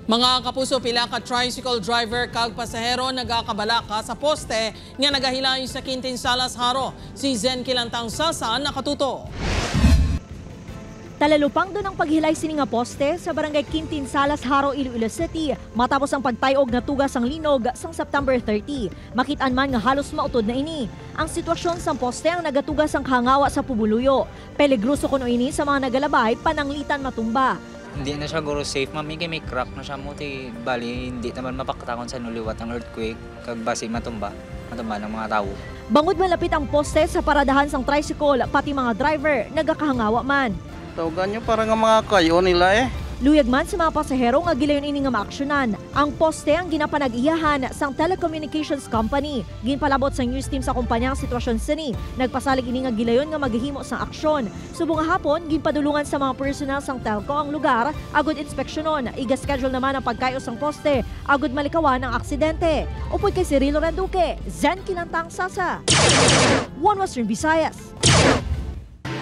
Mga kapuso, pila ka tricycle driver kag pasahero nagakabalaka sa poste nga nagahilayon sa Quintin-Salas Haro. Si Zen Kilantang Sasa nakatuto. Talalupang doon ang paghilay sini nga poste sa barangay Quintin-Salas Haro, Iloilo City matapos ang pagtayog na tugas ang linog sang September 30. Makitaan man nga halos mautod na ini. Ang sitwasyon sa poste ang nagatugas ang kahangawa sa pubuluyo. Peligroso kuno ini sa mga nagalabay pananglitan matumba. Hindi na siya guro safe, mami, kay may crack na siya mo, bali hindi naman mapakatakon sa nuliwat ang earthquake, kag basi matumba ng mga tao. Bangod malapit ang poste sa paradahan sang tricycle, pati mga driver nagakahangawa man. Tawagan nyo para nga mga kayo nila eh. Luyag man sa mga pasahero nga gilayon ini nga maaksyonan. Ang poste ang ginapanag-iyahan sang telecommunications company. Ginpalabot sa news team sa kumpanya ang sitwasyon sini. Nagpasalig ini nga gilayon nga maghihimo sang aksyon. Subong nga hapon, ginpadulungan sa mga personnel sang telco ang lugar, agud inspeksyonon. Iga-schedule naman ang pagkayo sang poste, agud malikawan ang aksidente. Upod kay Cirilo Randuque, Zen Kilantang Sasa. One Western Visayas.